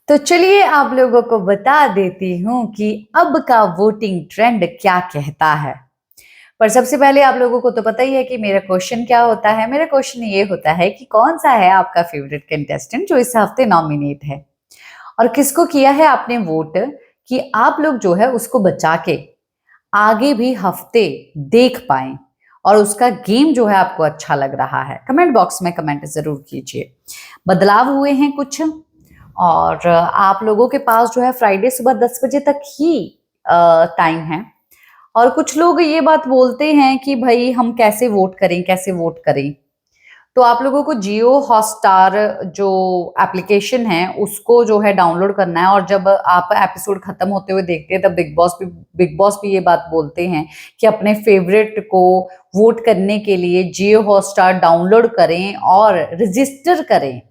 तो चलिए आप लोगों को बता देती हूँ कि अब का वोटिंग ट्रेंड क्या कहता है। पर सबसे पहले आप लोगों को तो पता ही है कि मेरा क्वेश्चन क्या होता है। मेरा क्वेश्चन ये होता है कि कौन सा है आपका फेवरेट कंटेस्टेंट जो इस हफ्ते नॉमिनेट है और किसको किया है आपने वोट कि आप लोग जो है उसको बचा के आगे भी हफ्ते देख पाएं और उसका गेम जो है आपको अच्छा लग रहा है। कमेंट बॉक्स में कमेंट जरूर कीजिए। बदलाव हुए हैं कुछ और आप लोगों के पास जो है फ्राइडे सुबह 10 बजे तक ही टाइम है। और कुछ लोग ये बात बोलते हैं कि भाई हम कैसे वोट करें, कैसे वोट करें। तो आप लोगों को जियो हॉटस्टार जो एप्लीकेशन है उसको जो है डाउनलोड करना है और जब आप एपिसोड खत्म होते हुए देखते हैं तब बिग बॉस भी ये बात बोलते हैं कि अपने फेवरेट को वोट करने के लिए जियो हॉटस्टार डाउनलोड करें और रजिस्टर करें।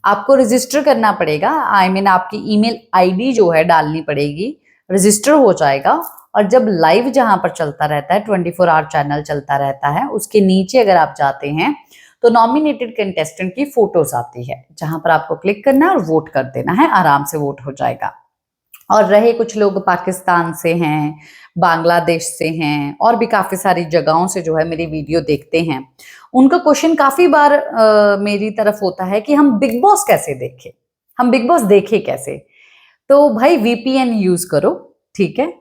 आपको रजिस्टर करना पड़ेगा। आपकी ईमेल आईडी जो है डालनी पड़ेगी, रजिस्टर हो जाएगा। और जब लाइव जहां पर चलता रहता है 24 आवर चैनल चलता रहता है, उसके नीचे अगर आप जाते हैं तो नॉमिनेटेड कंटेस्टेंट की फोटोज आती है जहां पर आपको क्लिक करना है और वोट कर देना है। आराम से वोट हो जाएगा। और रहे कुछ लोग पाकिस्तान से हैं, बांग्लादेश से हैं और भी काफी सारी जगहों से जो है मेरी वीडियो देखते हैं, उनका क्वेश्चन काफी बार मेरी तरफ होता है कि हम बिग बॉस कैसे देखें, हम बिग बॉस देखें कैसे। तो भाई वीपीएन यूज करो, ठीक है।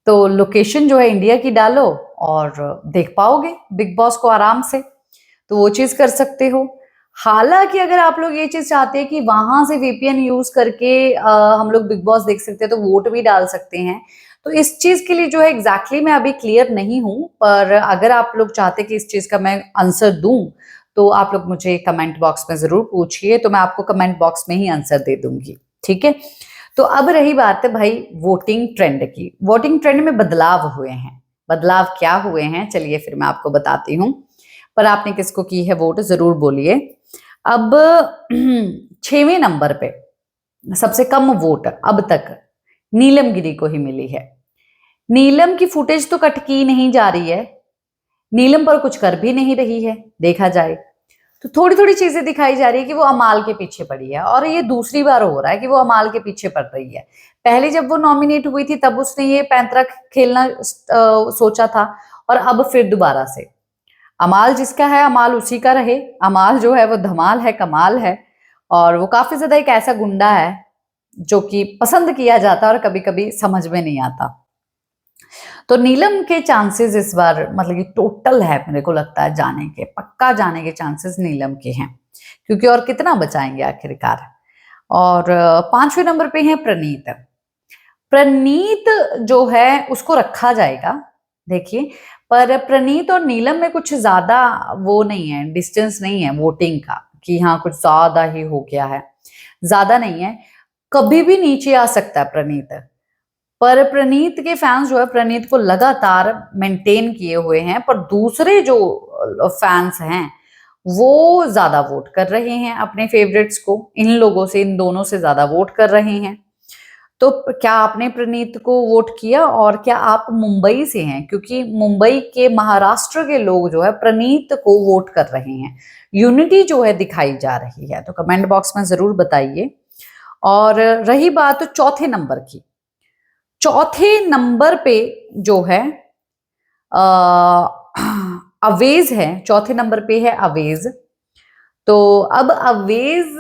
तो लोकेशन जो है इंडिया की डालो और देख पाओगे बिग बॉस को आराम से। तो वो चीज कर सकते हो। हालांकि अगर आप लोग ये चीज चाहते हैं कि वहां से वीपीएन यूज करके हम लोग बिग बॉस देख सकते हैं तो वोट भी डाल सकते हैं। तो इस चीज के लिए जो है एग्जैक्टली मैं अभी क्लियर नहीं हूं, पर अगर आप लोग चाहते हैं कि इस चीज का मैं आंसर दूं तो आप लोग मुझे कमेंट बॉक्स में जरूर पूछिए, तो मैं आपको कमेंट बॉक्स में ही आंसर दे दूंगी, ठीक है। तो अब रही बात है भाई वोटिंग ट्रेंड की। वोटिंग ट्रेंड में बदलाव हुए हैं। बदलाव क्या हुए हैं चलिए फिर मैं आपको बताती हूँ। पर आपने किसको की है वोट जरूर बोलिए। अब 6वें नंबर पे सबसे कम वोट अब तक नीलम गिरी को ही मिली है। नीलम की फुटेज तो कट की नहीं जा रही है, नीलम पर कुछ कर भी नहीं रही है देखा जाए तो। थोड़ी थोड़ी चीजें दिखाई जा रही है कि वो अमाल के पीछे पड़ी है और ये दूसरी बार हो रहा है कि वो अमाल के पीछे पड़ रही है। पहले जब वो नॉमिनेट हुई थी तब उसने ये पैंतरा खेलना सोचा था और अब फिर दोबारा से। अमाल जिसका है अमाल उसी का रहे। अमाल जो है वो धमाल है, कमाल है और वो काफी ज्यादा एक ऐसा गुंडा है जो कि पसंद किया जाता है और कभी कभी समझ में नहीं आता। तो नीलम के चांसेस इस बार मतलब कि टोटल है, मेरे को लगता है जाने के, पक्का जाने के चांसेस नीलम के हैं, क्योंकि और कितना बचाएंगे आखिरकार। और 5वें नंबर पे है प्रनीत। प्रनीत जो है उसको रखा जाएगा देखिए। पर प्रनीत और नीलम में कुछ ज्यादा वो नहीं है, डिस्टेंस नहीं है वोटिंग का कि हाँ कुछ ज्यादा ही हो गया है, ज्यादा नहीं है। कभी भी नीचे आ सकता है प्रनीत। पर प्रनीत के फैंस जो है प्रनीत को लगातार मेंटेन किए हुए हैं, पर दूसरे जो फैंस हैं वो ज्यादा वोट कर रहे हैं अपने फेवरेट्स को। इन लोगों से, इन दोनों से ज्यादा वोट कर रहे हैं। तो क्या आपने प्रनीत को वोट किया और क्या आप मुंबई से हैं? क्योंकि मुंबई के, महाराष्ट्र के लोग जो है प्रनीत को वोट कर रहे हैं। यूनिटी जो है दिखाई जा रही है, तो कमेंट बॉक्स में जरूर बताइए। और रही बात तो चौथे नंबर की, चौथे नंबर पे जो है अवेज है। चौथे नंबर पे है अवेज। तो अब अवेज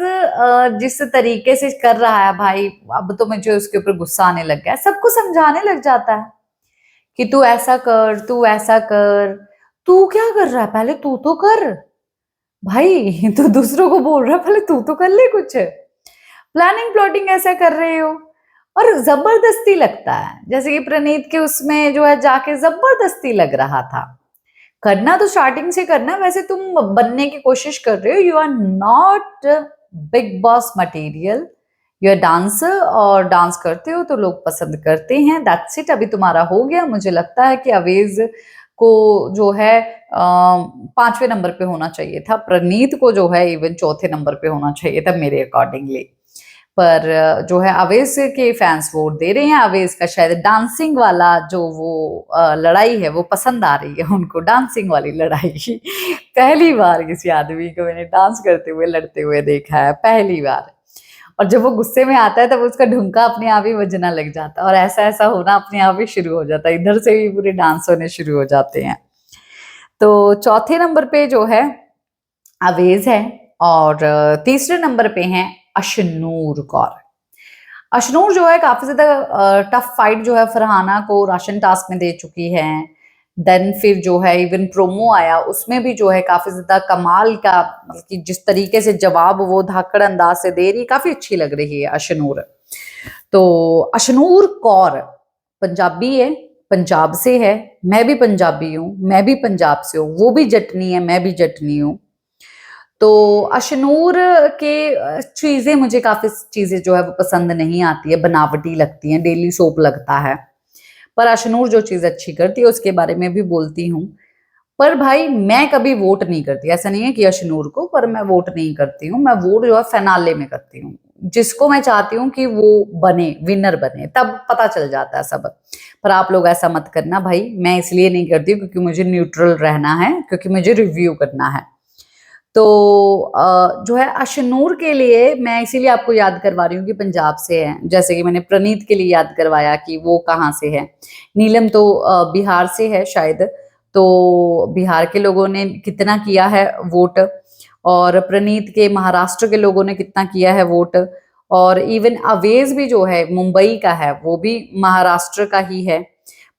जिस तरीके से कर रहा है भाई, अब तो मुझे उसके ऊपर गुस्सा आने लग गया है। सबको समझाने लग जाता है कि तू ऐसा कर, तू ऐसा कर। तू क्या कर रहा है? पहले तू तो कर भाई। तू दूसरों को बोल रहा है, पहले तू तो कर ले कुछ। प्लानिंग प्लॉटिंग ऐसा कर रहे हो और जबरदस्ती लगता है, जैसे कि प्रणीत के उसमें जो है जाके जबरदस्ती लग रहा था। करना तो स्टार्टिंग से करना, वैसे तुम बनने की कोशिश कर रहे हो। You are not Bigg Boss material, you are dancer और डांस करते हो तो लोग पसंद करते हैं। That's it. अभी तुम्हारा हो गया। मुझे लगता है कि अवेज को जो है 5वें नंबर पे होना चाहिए था, प्रनीत को जो है इवन चौथे नंबर पे होना चाहिए था मेरे अकॉर्डिंगली। पर जो है अवेज के फैंस वोट दे रहे हैं। अवेज का शायद डांसिंग वाला जो वो लड़ाई है वो पसंद आ रही है उनको, डांसिंग वाली लड़ाई। पहली बार किसी आदमी को मैंने डांस करते हुए, लड़ते हुए देखा है, पहली बार। और जब वो गुस्से में आता है तब उसका ढुमका अपने आप ही बजना लग जाता है और ऐसा ऐसा होना अपने आप ही शुरू हो जाता है, इधर से भी पूरे डांस होने शुरू हो जाते हैं। तो चौथे नंबर पे जो है अवेज है और तीसरे नंबर पे हैं अशनूर कौर। अशनूर जो है काफी ज्यादा टफ फाइट जो है फरहाना को राशन टास्क में दे चुकी है। देन फिर जो है इवन प्रोमो आया उसमें भी जो है काफी ज्यादा कमाल का, मतलब कि जिस तरीके से जवाब वो धाकड़ अंदाज से दे रही, काफी अच्छी लग रही है अशनूर। तो अशनूर कौर पंजाबी है, पंजाब से है, मैं भी पंजाबी हूँ, मैं भी पंजाब से हूँ, वो भी जटनी है, मैं भी जटनी हूँ। तो अशनूर के चीजें मुझे काफी चीजें जो है वो पसंद नहीं आती है, बनावटी लगती हैं, डेली सोप लगता है। पर अशनूर जो चीज अच्छी करती है उसके बारे में भी बोलती हूँ। पर भाई मैं कभी वोट नहीं करती, ऐसा नहीं है कि अशनूर को, पर मैं वोट नहीं करती हूँ। मैं वोट जो है फिनाले में करती हूँ, जिसको मैं चाहती हूँ कि वो बने, विनर बने, तब पता चल जाता है सब। पर आप लोग ऐसा मत करना भाई, मैं इसलिए नहीं करती हूँ क्योंकि मुझे न्यूट्रल रहना है, क्योंकि मुझे रिव्यू करना है। तो जो है अशनूर के लिए मैं इसीलिए आपको याद करवा रही हूँ कि पंजाब से है, जैसे कि मैंने प्रणीत के लिए याद करवाया कि वो कहाँ से है। नीलम तो बिहार से है शायद, तो बिहार के लोगों ने कितना किया है वोट, और प्रणीत के महाराष्ट्र के लोगों ने कितना किया है वोट, और इवन अवेज भी जो है मुंबई का है, वो भी महाराष्ट्र का ही है,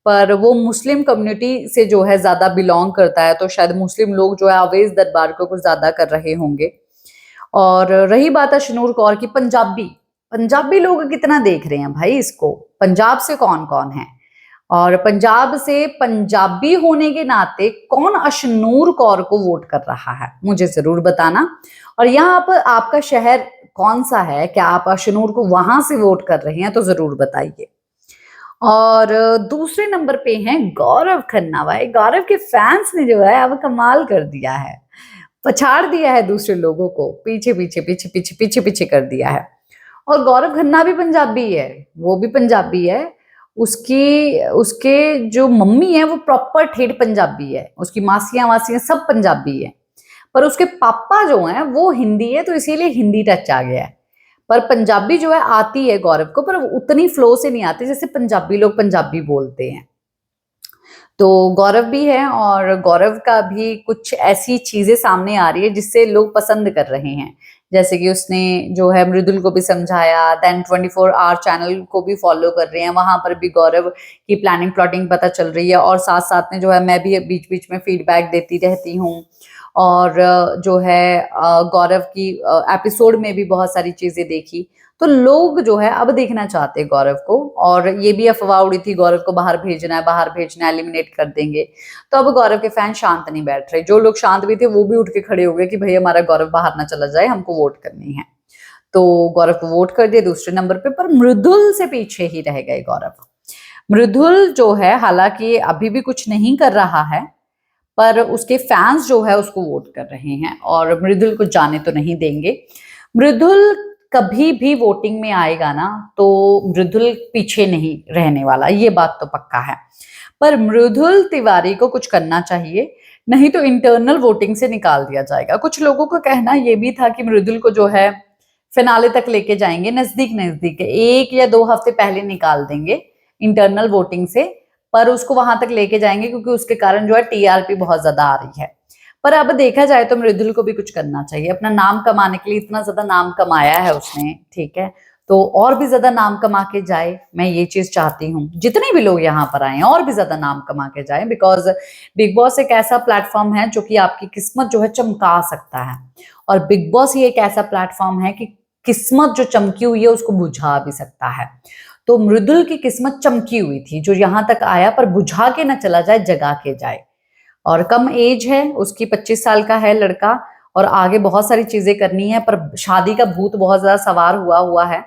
पर वो मुस्लिम कम्युनिटी से जो है ज्यादा बिलोंग करता है, तो शायद मुस्लिम लोग जो है अवेज दरबार को कुछ ज्यादा कर रहे होंगे। और रही बात है शनूर कौर की, पंजाबी पंजाबी लोग कितना देख रहे हैं भाई इसको, पंजाब से कौन कौन है, और पंजाब से पंजाबी होने के नाते कौन अशनूर कौर को वोट कर रहा है, मुझे जरूर बताना। और यहाँ पर आपका शहर कौन सा है, क्या आप अशनूर को वहां से वोट कर रहे हैं, तो जरूर बताइए। और दूसरे नंबर पे हैं गौरव खन्ना। भाई गौरव के फैंस ने जो है अब कमाल कर दिया है, पछाड़ दिया है दूसरे लोगों को, पीछे पीछे पीछे पीछे पीछे पीछे कर दिया है। और गौरव खन्ना भी पंजाबी है, वो भी पंजाबी है। उसकी उसके जो मम्मी है वो प्रॉपर ठेठ पंजाबी है, उसकी मासियां वासियां सब पंजाबी है, पर उसके पापा जो हैं वो हिंदी है, तो इसीलिए हिंदी टच आ गया है। पर पंजाबी जो है आती है गौरव को, पर उतनी फ्लो से नहीं आती जैसे पंजाबी लोग पंजाबी बोलते हैं। तो गौरव भी है, और गौरव का भी कुछ ऐसी चीजें सामने आ रही है जिससे लोग पसंद कर रहे हैं, जैसे कि उसने जो है मृदुल को भी समझाया, देन 24 आवर चैनल को भी फॉलो कर रहे हैं, वहां पर भी गौरव की प्लानिंग प्लॉटिंग पता चल रही है, और साथ साथ में जो है मैं भी बीच बीच में फीडबैक देती रहती हूँ। और जो है गौरव की एपिसोड में भी बहुत सारी चीजें देखी, तो लोग जो है अब देखना चाहते हैं गौरव को। और ये भी अफवाह उड़ी थी गौरव को बाहर भेजना है, बाहर भेजना है, एलिमिनेट कर देंगे, तो अब गौरव के फैन शांत नहीं बैठ रहे, जो लोग शांत भी थे वो भी उठ के खड़े हो गए कि भाई हमारा गौरव बाहर ना चला जाए, हमको वोट करनी है। तो गौरव को वोट कर दिया दूसरे नंबर पे, पर मृदुल से पीछे ही रह गए गौरव। मृदुल जो है हालांकि अभी भी कुछ नहीं कर रहा है, पर उसके फैंस जो है उसको वोट कर रहे हैं और मृदुल को जाने तो नहीं देंगे। मृदुल कभी भी वोटिंग में आएगा ना, तो मृदुल पीछे नहीं रहने वाला, ये बात तो पक्का है। पर मृदुल तिवारी को कुछ करना चाहिए, नहीं तो इंटरनल वोटिंग से निकाल दिया जाएगा। कुछ लोगों का कहना ये भी था कि मृदुल को जो है फिनाले तक लेके जाएंगे, नजदीक नजदीक 1 या 2 हफ्ते पहले निकाल देंगे इंटरनल वोटिंग से, पर उसको वहां तक लेके जाएंगे क्योंकि उसके कारण जो है टीआरपी बहुत ज्यादा आ रही है। पर अब देखा जाए तो मृदुल को भी कुछ करना चाहिए, अपना नाम कमाने के लिए इतना ज्यादा नाम कमाया है उसने, ठीक है, तो और भी ज्यादा नाम कमा के जाए, मैं ये चीज चाहती हूँ। जितने भी लोग यहाँ पर आए और भी ज्यादा नाम कमा के जाए, बिकॉज बिग बॉस एक ऐसा प्लेटफॉर्म है जो कि आपकी किस्मत जो है चमका सकता है, और बिग बॉस ही एक ऐसा प्लेटफॉर्म है कि किस्मत जो चमकी हुई है उसको बुझा भी सकता है। तो मृदुल की किस्मत चमकी हुई थी, जो यहाँ तक आया, पर बुझा के ना चला जाए, जगा के जाए। और कम एज है उसकी, 25 साल का है लड़का, और आगे बहुत सारी चीजें करनी है, पर शादी का भूत बहुत ज्यादा सवार हुआ हुआ है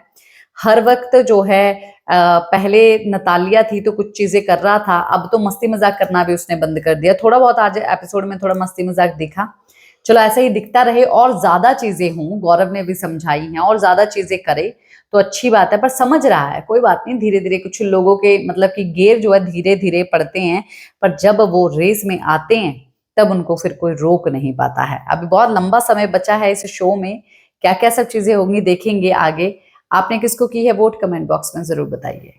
हर वक्त जो है। पहले नतालिया थी तो कुछ चीजें कर रहा था, अब तो मस्ती मजाक करना भी उसने बंद कर दिया। थोड़ा बहुत आज एपिसोड में थोड़ा मस्ती मजाक दिखा, चलो ऐसा ही दिखता रहे, और ज्यादा चीजें हों, गौरव ने भी समझाई हैं, और ज्यादा चीजें करे तो अच्छी बात है। पर समझ रहा है, कोई बात नहीं, धीरे धीरे कुछ लोगों के मतलब कि गेर जो है धीरे धीरे पड़ते हैं, पर जब वो रेस में आते हैं तब उनको फिर कोई रोक नहीं पाता है। अभी बहुत लंबा समय बचा है इस शो में क्या क्या सब चीजें होंगी देखेंगे आगे। आपने किसको की है वोट, कमेंट बॉक्स में जरूर बताइए।